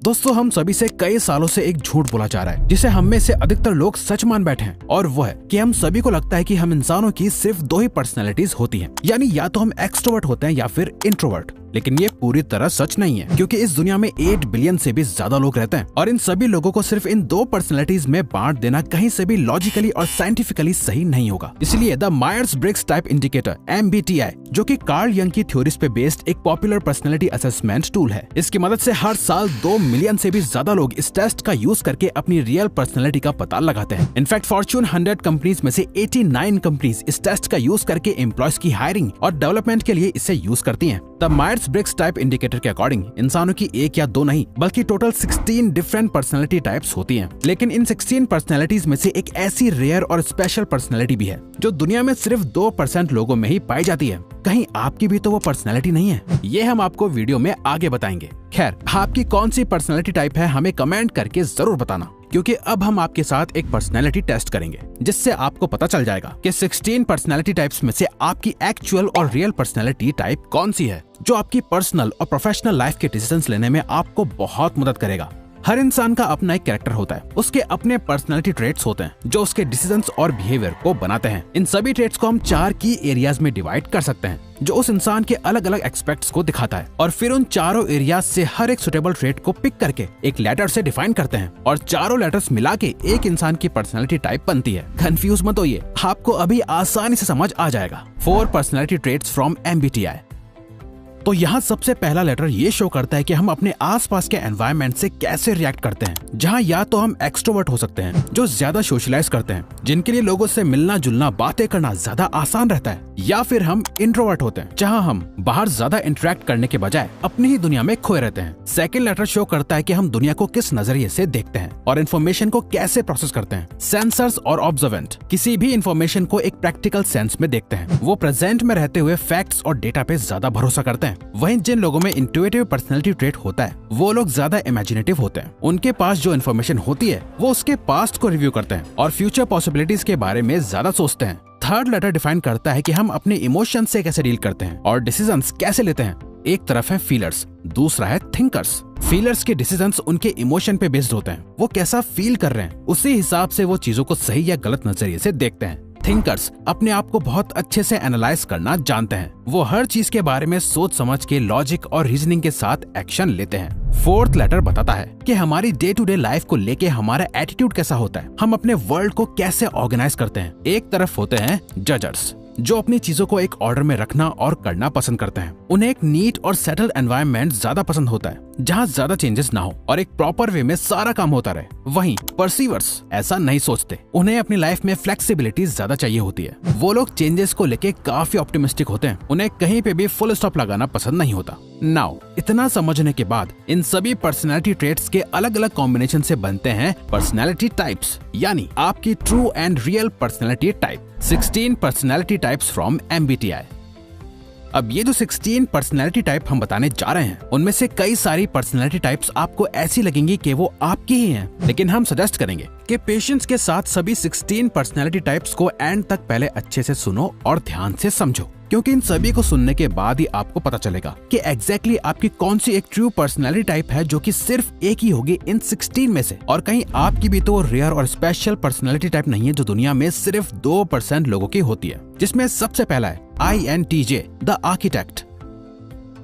दोस्तों, हम सभी से कई सालों से एक झूठ बोला जा रहा है जिसे हम में से अधिकतर लोग सच मान बैठे हैं, और वो है कि हम सभी को लगता है कि हम इंसानों की सिर्फ दो ही पर्सनैलिटीज होती हैं, यानी या तो हम एक्सट्रोवर्ट होते हैं या फिर इंट्रोवर्ट। लेकिन ये पूरी तरह सच नहीं है, क्योंकि इस दुनिया में 8 बिलियन से भी ज्यादा लोग रहते हैं और इन सभी लोगों को सिर्फ इन दो पर्सनैलिटीज में बांट देना कहीं से भी लॉजिकली और साइंटिफिकली सही नहीं होगा। इसलिए the Myers Briggs type indicator MBTI, जो कि कार्ल यंग की थ्योरीज पे बेस्ड एक पॉपुलर पर्सनैलिटी असेसमेंट टूल है, इसकी मदद से हर साल 2 मिलियन से भी ज्यादा लोग इस टेस्ट का यूज करके अपनी रियल पर्सनैलिटी का पता लगाते हैं। इनफैक्ट फॉर्च्यून 100 कंपनीज में से 89 कंपनीज इस टेस्ट का यूज करके एम्प्लॉयज की हायरिंग और डेवलपमेंट के लिए इसे यूज करती हैं। The Myers Briggs type indicator के अकॉर्डिंग इंसानों की एक या दो नहीं बल्कि टोटल 16 डिफरेंट पर्सनैलिटी टाइप्स होती हैं। लेकिन इन 16 पर्सनैलिटीज में से एक ऐसी रेयर और स्पेशल पर्सनैलिटी भी है जो दुनिया में सिर्फ 2% लोगों में ही पाई जाती है। कहीं आपकी भी तो वो पर्सनैलिटी नहीं है? ये हम आपको वीडियो में आगे बताएंगे। खैर, आपकी कौन सी पर्सनैलिटी टाइप है हमें कमेंट करके जरूर बताना, क्योंकि अब हम आपके साथ एक पर्सनैलिटी टेस्ट करेंगे जिससे आपको पता चल जाएगा कि 16 पर्सनैलिटी टाइप्स में से आपकी एक्चुअल और रियल पर्सनैलिटी टाइप कौन सी है, जो आपकी पर्सनल और प्रोफेशनल लाइफ के डिसीजंस लेने में आपको बहुत मदद करेगा। हर इंसान का अपना एक कैरेक्टर होता है, उसके अपने पर्सनैलिटी ट्रेट्स होते हैं जो उसके डिसीजंस और बिहेवियर को बनाते हैं। इन सभी ट्रेट्स को हम 4 की एरियाज में डिवाइड कर सकते हैं जो उस इंसान के अलग अलग एक्सपेक्ट्स को दिखाता है, और फिर उन चारों एरियाज से हर एक सुटेबल ट्रेट को पिक करके एक लेटर से डिफाइन करते हैं, और चारों लेटर्स मिला के एक इंसान की पर्सनैलिटी टाइप बनती है। कंफ्यूज मत होइए, आपको अभी आसानी से समझ आ जाएगा। 4 पर्सनैलिटी ट्रेट्स फ्रॉम MBTI। तो यहाँ सबसे पहला लेटर ये शो करता है कि हम अपने आसपास के एनवायरनमेंट से कैसे रिएक्ट करते हैं, जहाँ या तो हम एक्सट्रोवर्ट हो सकते हैं जो ज्यादा सोशलाइज करते हैं, जिनके लिए लोगों से मिलना जुलना बातें करना ज्यादा आसान रहता है, या फिर हम इंट्रोवर्ट होते हैं जहाँ हम बाहर ज्यादा इंटरेक्ट करने के बजाय अपनी ही दुनिया में खोए रहते हैं। सेकंड लेटर शो करता है कि हम दुनिया को किस नजरिए से देखते हैं और इन्फॉर्मेशन को कैसे प्रोसेस करते हैं। सेंसर्स और ऑब्जर्वेंट किसी भी इन्फॉर्मेशन को एक प्रैक्टिकल सेंस में देखते हैं, वो प्रेजेंट में रहते हुए फैक्ट्स और डेटा पे ज्यादा भरोसा करते हैं। वहीं जिन लोगों में इंट्यूटिव पर्सनैलिटी ट्रेट होता है वो लोग ज्यादा इमेजिनेटिव होते हैं। उनके पास जो इन्फॉर्मेशन होती है वो उसके पास्ट को रिव्यू करते हैं और फ्यूचर पॉसिबिलिटीज के बारे में ज्यादा सोचते हैं। थर्ड लेटर डिफाइन करता है कि हम अपने इमोशंस से कैसे डील करते हैं और डिसीजंस कैसे लेते हैं। एक तरफ है फीलर्स, दूसरा है थिंकर्स। फीलर्स के डिसीजंस उनके इमोशन पे बेस्ड होते हैं, वो कैसा फील कर रहे हैं उसी हिसाब से वो चीजों को सही या गलत नजरिए से देखते हैं। थिंकर्स अपने आप को बहुत अच्छे से एनालाइज करना जानते हैं, वो हर चीज के बारे में सोच समझ के लॉजिक और रीजनिंग के साथ एक्शन लेते हैं। फोर्थ लेटर बताता है कि हमारी डे टू डे लाइफ को लेके हमारा एटीट्यूड कैसा होता है, हम अपने वर्ल्ड को कैसे ऑर्गेनाइज करते हैं। एक तरफ होते हैं जजर्स, जो अपनी चीजों को एक ऑर्डर में रखना और करना पसंद करते हैं। उन्हें एक नीट और सेटल्ड एनवायरनमेंट ज्यादा पसंद होता है, जहाँ ज्यादा चेंजेस ना हो और एक प्रॉपर वे में सारा काम होता रहे। वहीं परसीवर्स ऐसा नहीं सोचते, उन्हें अपनी लाइफ में फ्लेक्सिबिलिटी ज्यादा चाहिए होती है। वो लोग चेंजेस को लेके काफी ऑप्टिमिस्टिक होते हैं, उन्हें कहीं पे भी फुल स्टॉप लगाना पसंद नहीं होता। नाउ इतना समझने के बाद इन सभी पर्सनैलिटी ट्रेट्स के अलग अलग कॉम्बिनेशन से बनते हैं पर्सनैलिटी टाइप्स, यानी आपकी true and real personality type. 16 personality types from MBTI। अब ये जो 16 पर्सनैलिटी टाइप हम बताने जा रहे हैं उनमें से कई सारी पर्सनैलिटी टाइप्स आपको ऐसी लगेंगी कि वो आपकी ही हैं, लेकिन हम सजेस्ट करेंगे कि पेशेंस के साथ सभी 16 पर्सनैलिटी टाइप्स को एंड तक पहले अच्छे से सुनो और ध्यान से समझो, क्योंकि इन सभी को सुनने के बाद ही आपको पता चलेगा कि एग्जैक्टली आपकी कौन सी एक ट्रू पर्सनैलिटी टाइप है जो कि सिर्फ एक ही होगी इन 16 में से, और कहीं आपकी भी तो रेयर और स्पेशल पर्सनैलिटी टाइप नहीं है जो दुनिया में सिर्फ 2% लोगों की होती है, जिसमें सबसे पहला है INTJ the architect.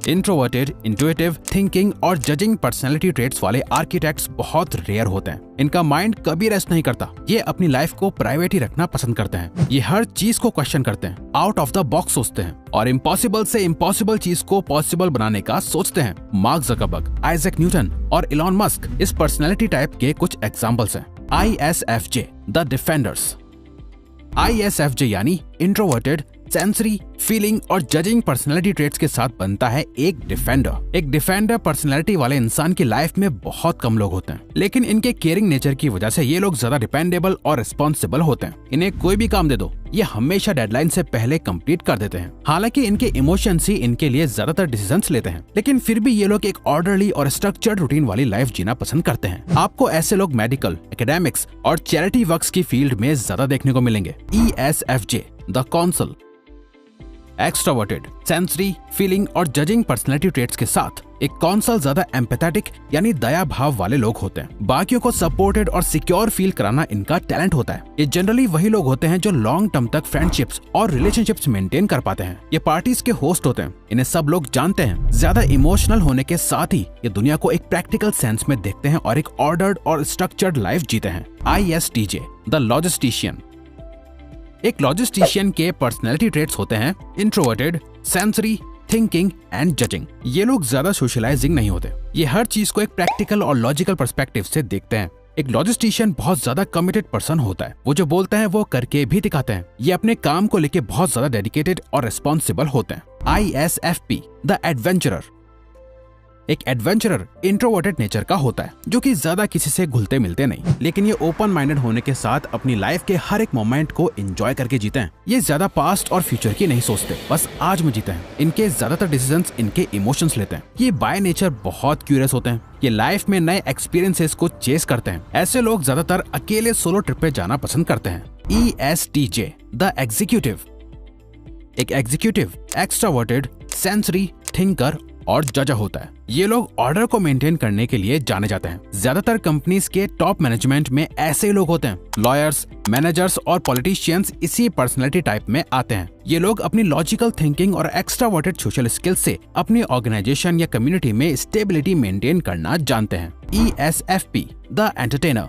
Introverted, intuitive, thinking और जजिंग पर्सनैलिटी ट्रेट्स वाले आर्किटेक्ट्स बहुत रेयर होते हैं। इनका माइंड कभी रेस्ट नहीं करता, ये अपनी लाइफ को प्राइवेट ही रखना पसंद करते हैं। ये हर चीज को क्वेश्चन करते हैं, आउट ऑफ द बॉक्स सोचते हैं और इम्पॉसिबल से इम्पॉसिबल चीज को पॉसिबल बनाने का सोचते हैं। मार्क ज़करबर्ग, आइजैक न्यूटन और इलॉन मस्क इस पर्सनैलिटी टाइप के कुछ एग्जाम्पल्स हैं। ISFJ the defenders. ISFJ यानी इंट्रोवर्टेड, सेंसरी, फीलिंग और जजिंग पर्सनैलिटी ट्रेट्स के साथ बनता है एक डिफेंडर। एक डिफेंडर पर्सनैलिटी वाले इंसान की लाइफ में बहुत कम लोग होते हैं, लेकिन इनके केयरिंग नेचर की वजह से ये लोग ज्यादा डिपेंडेबल और रिस्पॉन्सिबल होते हैं। इन्हें कोई भी काम दे दो, ये हमेशा डेडलाइन से पहले कंप्लीट कर देते हैं। हालांकि इनके इमोशंस ही इनके लिए ज्यादातर डिसीजंस लेते हैं, लेकिन फिर भी ये लोग एक ऑर्डरली और स्ट्रक्चर्ड रूटीन वाली लाइफ जीना पसंद करते हैं। आपको ऐसे लोग मेडिकल, एकेडमिक्स और चैरिटी वर्क्स की फील्ड में ज्यादा देखने को मिलेंगे। ESFJ the council. Extroverted, sensory, feeling और जजिंग पर्सनैलिटी ट्रेट्स के साथ एक कौनसल ज्यादा एम्पैथेटिक यानी दया भाव वाले लोग होते हैं। बाकियों को सपोर्टेड और सिक्योर फील कराना इनका टैलेंट होता है। ये जनरली वही लोग होते हैं जो लॉन्ग टर्म तक फ्रेंडशिप्स और रिलेशनशिप्स मेंटेन कर पाते हैं। ये पार्टीज के होस्ट होते हैं, इन्हें सब लोग जानते हैं। ज्यादा इमोशनल होने के साथ ही ये दुनिया को एक प्रैक्टिकल सेंस में देखते हैं और एक ऑर्डर्ड और स्ट्रक्चर्ड लाइफ जीते हैं। ISTJ, the logistician. एक लॉजिस्टिशियन के पर्सनैलिटी ट्रेट्स होते हैं introverted, sensory, thinking and judging. ये लोग ज्यादा सोशलाइजिंग नहीं होते। ये हर चीज को एक प्रैक्टिकल और लॉजिकल पर्सपेक्टिव से देखते हैं। एक लॉजिस्टिशियन बहुत ज्यादा कमिटेड पर्सन होता है। वो जो बोलते हैं वो करके भी दिखाते हैं। ये अपने काम को लेके बहुत ज्यादा डेडिकेटेड और रिस्पॉन्सिबल होते हैं। ISFP, the adventurer. एक एडवेंचरर इंट्रोवर्टेड नेचर का होता है जो कि ज्यादा किसी से घुलते मिलते नहीं, लेकिन ये ओपन माइंडेड होने के साथ अपनी लाइफ के हर एक मोमेंट को एंजॉय करके जीते हैं। ये ज्यादा पास्ट और फ्यूचर की नहीं सोचते, बस आज में जीते हैं। इनके ज्यादातर डिसीजंस इनके इमोशंस लेते हैं। ये बाय नेचर बहुत क्यूरियस होते हैं। ये लाइफ में नए एक्सपीरियंसेस को चेस करते हैं। ऐसे लोग ज्यादातर अकेले सोलो ट्रिप पे जाना पसंद करते हैं। ESTJ, the executive. एक एग्जीक्यूटिव एक्सट्रोवर्टेड, सेंसरी, थिंकर और जजा होता है। ये लोग ऑर्डर को मेंटेन करने के लिए जाने जाते हैं। ज्यादातर कंपनीज के टॉप मैनेजमेंट में ऐसे ही लोग होते हैं। लॉयर्स, मैनेजर्स और पॉलिटिशियंस इसी पर्सनैलिटी टाइप में आते हैं। ये लोग अपनी लॉजिकल थिंकिंग और एक्स्ट्रावर्टेड सोशल स्किल्स से अपनी ऑर्गेनाइजेशन या कम्युनिटी में स्टेबिलिटी मेंटेन करना जानते हैं। ESFP, the entertainer.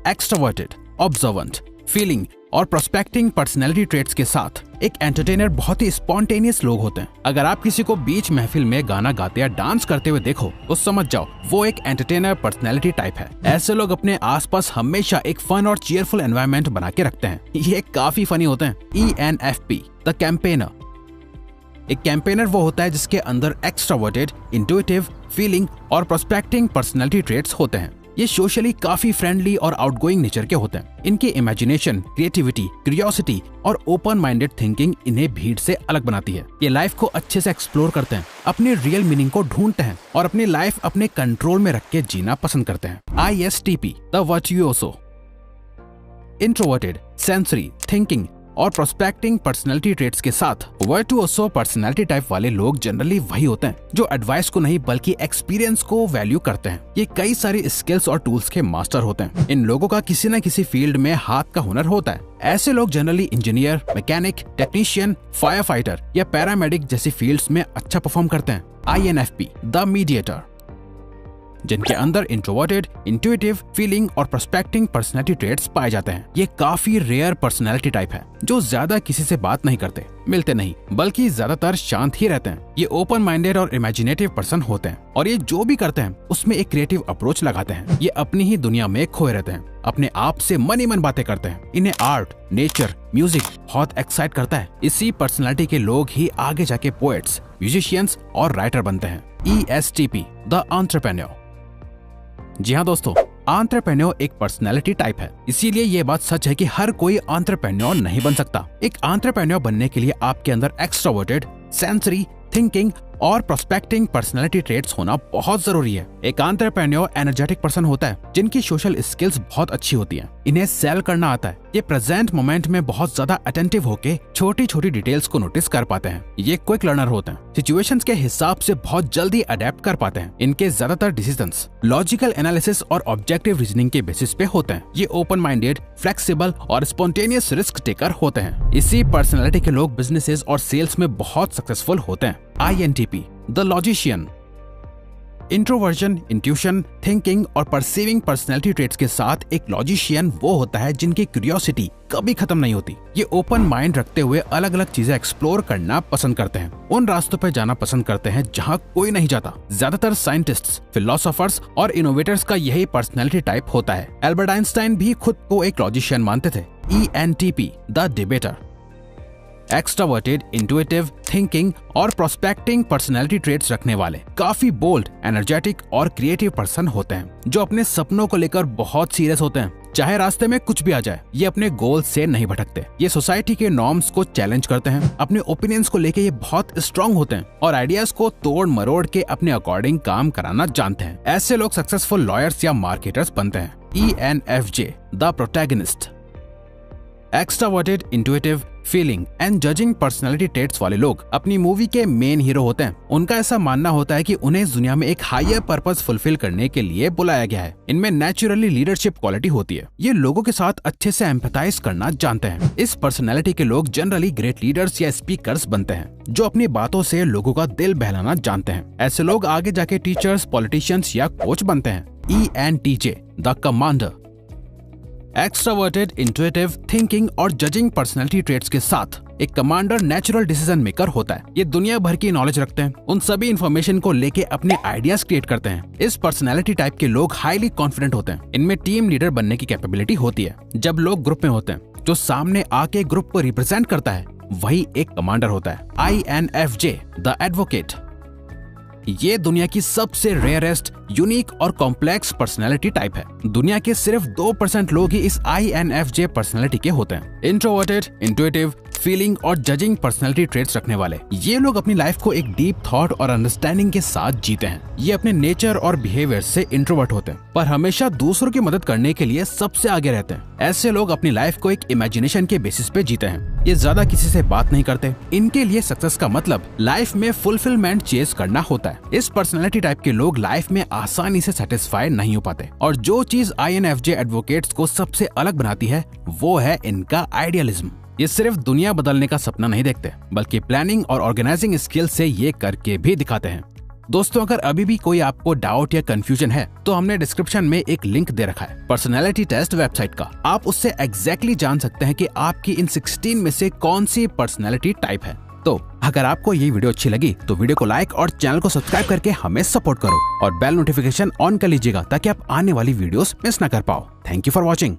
Extraverted, observant, feeling और प्रोस्पेक्टिंग पर्सनैलिटी ट्रेट्स के साथ एक एंटरटेनर बहुत ही स्पॉन्टेनियस लोग होते हैं। अगर आप किसी को बीच महफिल में गाना गाते या डांस करते हुए देखो तो समझ जाओ वो एक एंटरटेनर पर्सनैलिटी टाइप है। ऐसे लोग अपने आसपास हमेशा एक फन और चीयरफुल एनवायरनमेंट बना के रखते हैं। ये काफी फनी होते हैं। ENFP, the campaigner. एक कैंपेनर वो होता है जिसके अंदर एक्स्ट्रावर्टेड, इंट्यूटिव, फीलिंग और प्रोस्पेक्टिंग पर्सनैलिटी ट्रेट्स होते हैं। ये सोशली काफी फ्रेंडली और आउटगोइंग नेचर के होते हैं। इनकी इमेजिनेशन, क्रिएटिविटी, क्यूरियोसिटी और ओपन माइंडेड थिंकिंग इन्हें भीड़ से अलग बनाती है। ये लाइफ को अच्छे से एक्सप्लोर करते हैं, अपने रियल मीनिंग को ढूंढते हैं और अपनी लाइफ अपने कंट्रोल में रख के जीना पसंद करते हैं। ISTP, the virtuoso. Introverted, sensory, thinking और प्रोस्पेक्टिंग पर्सनैलिटी ट्रेट्स के साथ वर्चुओसो पर्सनैलिटी टाइप वाले लोग जनरली वही होते हैं जो एडवाइस को नहीं बल्कि एक्सपीरियंस को वैल्यू करते हैं। ये कई सारी स्किल्स और टूल्स के मास्टर होते हैं। इन लोगों का किसी न किसी फील्ड में हाथ का हुनर होता है। ऐसे लोग generally engineer, mechanic, technician, fire fighter या पैरामेडिक जैसी फील्ड्स में अच्छा परफॉर्म करते हैं। INFP, the mediator. जिनके अंदर इंट्रोवर्टेड, इंट्यूटिव, फीलिंग और प्रोस्पेक्टिंग पर्सनैलिटी ट्रेट्स पाए जाते हैं। ये काफी रेयर पर्सनैलिटी टाइप है जो ज्यादा किसी से बात नहीं करते, मिलते नहीं, बल्कि ज्यादातर शांत ही रहते हैं। ये ओपन माइंडेड और इमेजिनेटिव पर्सन होते हैं और ये जो भी करते हैं उसमें एक क्रिएटिव अप्रोच लगाते हैं। ये अपनी ही दुनिया में खोए रहते हैं, अपने आप से मन ही मन बातें करते हैं। इन्हें आर्ट, नेचर, म्यूजिक बहुत एक्साइट करता है। इसी पर्सनैलिटी के लोग ही आगे जाके पोएट्स, म्यूजिशियंस और राइटर बनते हैं। ESTP, the entrepreneur. जी हाँ दोस्तों, एंटरप्रेन्योर एक पर्सनैलिटी टाइप है। इसीलिए ये बात सच है कि हर कोई एंटरप्रेन्योर नहीं बन सकता। एक एंटरप्रेन्योर बनने के लिए आपके अंदर एक्स्ट्रोवर्टेड, सेंसरी, थिंकिंग और प्रोस्पेक्टिंग पर्सनैलिटी ट्रेट्स होना बहुत जरूरी है। एक एंटरप्रेन्योर एनर्जेटिक पर्सन होता है जिनकी सोशल स्किल्स बहुत अच्छी होती हैं। इन्हें सेल करना आता है। ये प्रेजेंट मोमेंट में बहुत ज्यादा अटेंटिव होके छोटी छोटी डिटेल्स को नोटिस कर पाते हैं। ये क्विक लर्नर होते हैं, सिचुएशंस के हिसाब से बहुत जल्दी अडेप्ट कर पाते हैं। इनके ज्यादातर डिसीजंस लॉजिकल एनालिसिस और ऑब्जेक्टिव रीजनिंग के बेसिस पे होते हैं। ये ओपन माइंडेड, फ्लेक्सिबल और स्पॉन्टेनियस रिस्क टेकर होते हैं। इसी पर्सनैलिटी के लोग बिजनेसेस और सेल्स में बहुत सक्सेसफुल होते हैं। INTP, the logician. Introversion, intuition, thinking और परसीविंग पर्सनैलिटी ट्रेट्स के साथ एक लॉजिशियन वो होता है जिनकी क्यूरियोसिटी कभी खत्म नहीं होती। ये ओपन माइंड रखते हुए अलग अलग चीजें एक्सप्लोर करना पसंद करते हैं। उन रास्तों पर जाना पसंद करते हैं जहां कोई नहीं जाता। ज्यादातर साइंटिस्ट्स, फिलोसोफर्स और इनोवेटर्स का यही पर्सनैलिटी टाइप होता है। एल्बर्ट आइंस्टाइन भी खुद को एक लॉजिशियन मानते थे। ENTP, the debater. Extraverted, intuitive, thinking और प्रोस्पेक्टिंग पर्सनैलिटी ट्रेट्स रखने वाले काफी बोल्ड, एनर्जेटिक और क्रिएटिव पर्सन होते हैं जो अपने सपनों को लेकर बहुत सीरियस होते हैं। चाहे रास्ते में कुछ भी आ जाए, ये अपने गोल से नहीं भटकते। ये सोसाइटी के नॉर्म्स को चैलेंज करते हैं। अपने ओपिनियंस को लेके ये बहुत स्ट्रांग होते हैं और आइडियाज को तोड़ मरोड़ के अपने अकॉर्डिंग काम कराना जानते हैं। ऐसे लोग सक्सेसफुल लॉयर्स या मार्केटर्स बनते हैं। ENFJ, the protagonist. Extraverted, intuitive, feeling and judging personality traits वाले लोग अपनी मूवी के मेन हीरो होते हैं। उनका ऐसा मानना होता है कि उन्हें इस दुनिया में एक हायर पर्पस फुलफिल करने के लिए बुलाया गया है। इनमें नेचुरली लीडरशिप क्वालिटी होती है। ये लोगों के साथ अच्छे से एम्पैथाइज करना जानते हैं। इस पर्सनैलिटी के लोग जनरली ग्रेट लीडर्स या स्पीकर्स बनते हैं, जो अपनी बातों से लोगों का दिल बहलाना जानते हैं। ऐसे लोग आगे जाके टीचर्स, पॉलिटिशियंस या कोच बनते हैं। ENTJ, the commander. Extroverted, intuitive, thinking और जजिंग पर्सनैलिटी ट्रेट्स के साथ एक कमांडर नेचुरल डिसीजन मेकर होता है। ये दुनिया भर की नॉलेज रखते हैं, उन सभी इन्फॉर्मेशन को लेके अपने आइडियाज क्रिएट करते हैं। इस पर्सनैलिटी टाइप के लोग हाईली कॉन्फिडेंट होते हैं। इनमें टीम लीडर बनने की कैपेबिलिटी होती है। जब लोग ग्रुप में होते हैं, जो सामने आके ग्रुप को रिप्रेजेंट करता है, वही एक कमांडर होता है। INFJ, the advocate. ये दुनिया की सबसे रेयरेस्ट, यूनिक और कॉम्प्लेक्स पर्सनैलिटी टाइप है। दुनिया के सिर्फ 2% लोग ही इस INFJ पर्सनैलिटी के होते हैं। इंट्रोवर्टेड, इंट्यूटिव, फीलिंग और जजिंग पर्सनैलिटी ट्रेट्स रखने वाले ये लोग अपनी लाइफ को एक डीप थॉट और अंडरस्टैंडिंग के साथ जीते हैं। ये अपने नेचर और बिहेवियर से इंट्रोवर्ट होते हैं, पर हमेशा दूसरों की मदद करने के लिए सबसे आगे रहते हैं। ऐसे लोग अपनी लाइफ को एक इमेजिनेशन के बेसिस पे जीते हैं। ये ज्यादा किसी से बात नहीं करते। इनके लिए सक्सेस का मतलब लाइफ में फुलफिलमेंट चेज करना होता है। इस पर्सनैलिटी टाइप के लोग लाइफ में आसानी से सेटिस्फाई नहीं हो पाते, और जो चीज INFJ एडवोकेट्स को सबसे अलग बनाती है वो है इनका आइडियलिज्म। ये सिर्फ दुनिया बदलने का सपना नहीं देखते, बल्कि प्लानिंग और ऑर्गेनाइजिंग स्किल से ये करके भी दिखाते हैं। दोस्तों, अगर अभी भी कोई आपको डाउट या कंफ्यूजन है तो हमने डिस्क्रिप्शन में एक लिंक दे रखा है पर्सनैलिटी टेस्ट वेबसाइट का। आप उससे एग्जैक्टली जान सकते हैं कि आपकी इन 16 में से कौन सी पर्सनैलिटी टाइप है। तो अगर आपको ये वीडियो अच्छी लगी तो वीडियो को लाइक और चैनल को सब्सक्राइब करके हमें सपोर्ट करो, और बेल नोटिफिकेशन ऑन कर लीजिएगा ताकि आप आने वाली वीडियोस मिस ना कर पाओ। Thank you for watching.